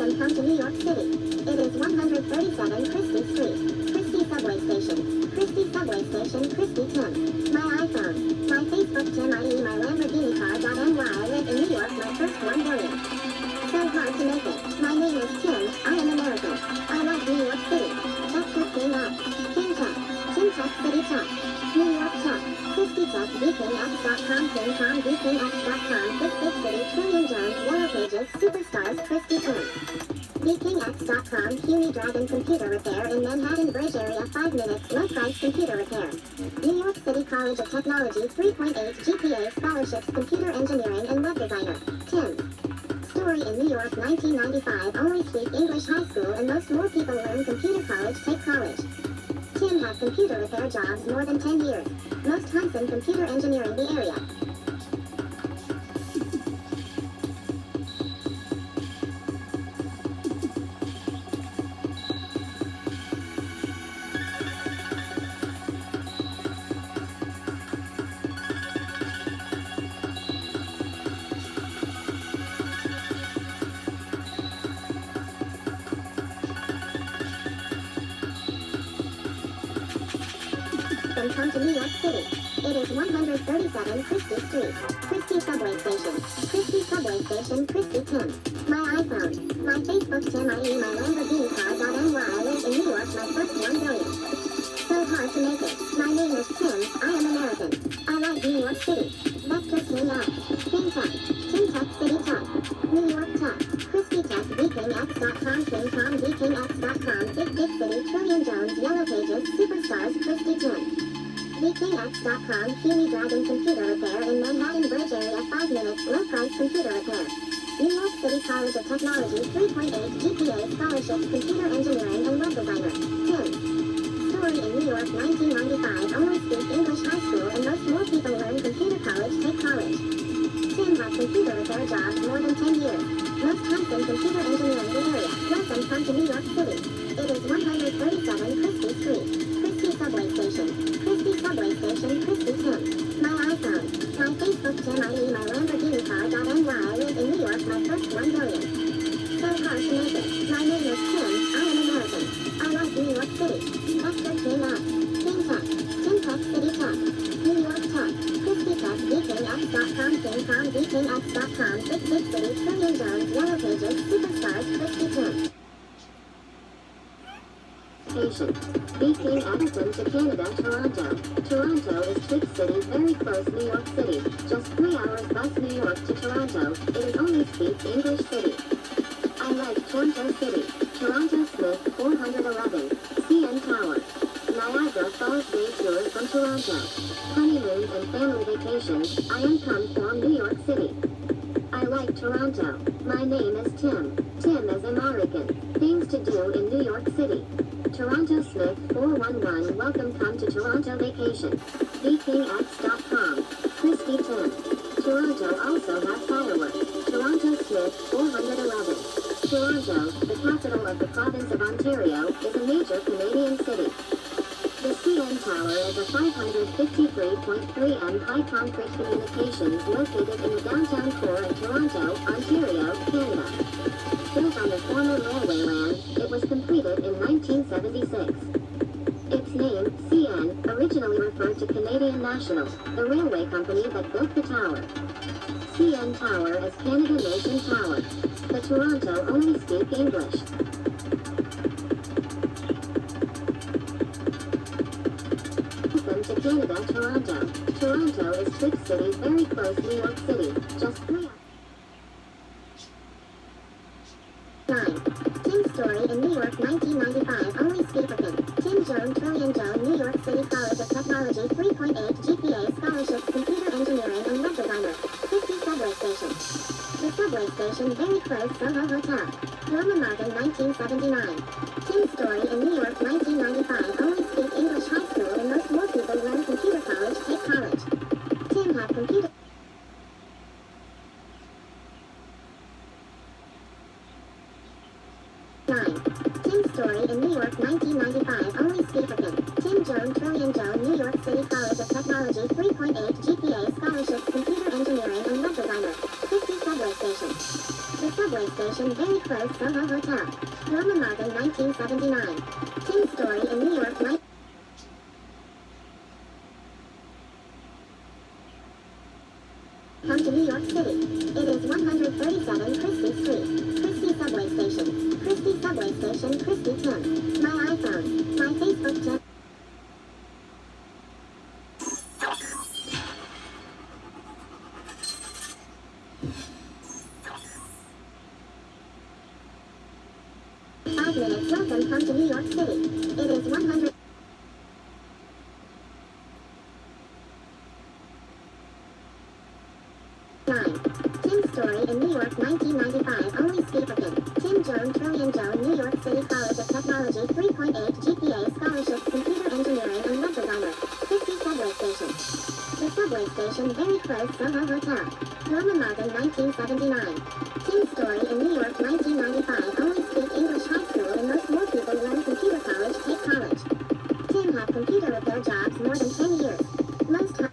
Welcome come to New York City. It is 137 Chrystie Street. Chrystie Subway Station. Chrystie Subway Station. Chrystie Tim. My iPhone. My Facebook Tim IE my Lamborghini car.ny I live in New York my first 1 billion. So hard to make it. My name is Tim. I am American. I love New York City. That's your King X. King Tech. Tim Tech City Tech. New York Tech. Chrystie Tech VKingX.com KingCom VKingX.com Big Big City Trillion Jones Yellow Pages Superstars Chrystie Tim. VKingX.com Puny Dragon Computer Repair in Manhattan Bridge Area 5 minutes low price computer repair. New York City College of Technology 3.8 GPA scholarships computer engineering and web designer. Tim. Story in New York 1995 only speak English high school and most more people learn computer college take college. Tim had computer repair jobs more than 10 years. Most Hudson computer engineering the area. Come to New York City. It is 137 Chrystie Street. Chrystie Subway Station. Chrystie Subway Station. Chrystie Tim. My iPhone. My Facebook Tim IE my Lamborghini car.ny I live in New York my first 1 billion. So hard to make it. My name is Tim. I am American. I like New York City. Vector King X. King Tech. Tim Tech City Tech. New York Tech. Chrystie Tech VKingX.com KingCom VKingX.com Big Big City Trillion Jones Yellow Pages Superstars Chrystie Tim. VKingX.com Puny Dragon Computer Repair in Manhattan Bridge Area 5 minutes low price computer repair. New York City College of Technology 3.8 GPA scholarships computer engineering and web designer. Tim. Story in New York 1995 only speak English high school and most more people learn computer college take college. Tim had computer repair jobs more than 10 years. Most Hudson computer engineering the area. Welcome come to New York City. It is 137 Chrystie Street. Chrystie Subway Station. Chrystie Subway Station. Chrystie Tim. My iPhone. My Facebook Tim IE my Lamborghini car.ny I live in New York my first 1 billion. So hard to make it. My name is Tim. I am American. I love New York City. Vector King X. King Tech. Tim Tech City Tech. New York Tech. Chrystie Tech VKingX.com KingCom VKingX.com Big Big City Trillion Jones Yellow Pages Superstars Chrystie Tim. Speaking Addison to Canada, Toronto. Toronto is big city, very close New York City. Just 3 hours bus New York to Toronto. It is only speak English city. I like Toronto City. Toronto Smith 411. CN Tower. Niagara Falls Day Tour from Toronto. Honeymoons and family vacations. I am come from New York City. I like Toronto. My name is Tim. Tim is American. Things to do in New York City. Toronto Smith 411 Welcome come to Toronto Vacation. VKingX.com. Chrystie Tim. Toronto also has fireworks. Toronto Smith 411. Toronto, the capital of the province of Ontario, is a major Canadian city. The CN Tower is a 553.3 m high concrete communications located in the downtown core of Toronto, Ontario, Canada. Built on the former railway land, it was completed in 1976. Its name, CN, originally referred to Canadian National, the railway company that built the tower. CN Tower is Canada Nation Tower. The Toronto only speak English. Welcome to Canada, Toronto. Toronto is big city, very close New York City. Just 3 9. Tim's story in New York 1995 only speak Tim Jone Trillion Jone New York City College of Technology 3.8 GPA scholarships computer engineering and web designer. Chrystie Subway Station. The subway station very close Soho Hotel. Roman Martin 1979. Tim's story in New York 1995 only speak English high school and most more people learn computer college take college. Tim had computer 9. Tim's story in New York 1995 only speak Tim Jone Trillion Jone New York City College of Technology 3.8 GPA scholarships computer engineering and web designer. Chrystie Subway Station. The subway station very close Soho Hotel. Norma Martin 1979. Tim Story in New York Come to New York City. It is 137 Chrystie Street. Chrystie Subway Station. Chrystie Subway Station Chrystie Tim. My iPhone. My Facebook chat. Minutes. Welcome come to New York City. It is 100. Tim Story in New York 1995 only speak again. Tim Jone Trillion Jone New York City College of Technology 3.8 GPA Scholarship Computer Engineering and Web Designer. Chrystie Subway Station. The subway station very close Soho Hotel. Norma Martin 1979. Tim Story in New York 1995 only speak English high school and most more people learn computer college take college. Tim have computer repair jobs more than 10 years. Most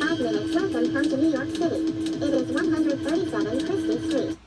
5 minutes. Welcome come to New York City. It is 137 Chrystie Street.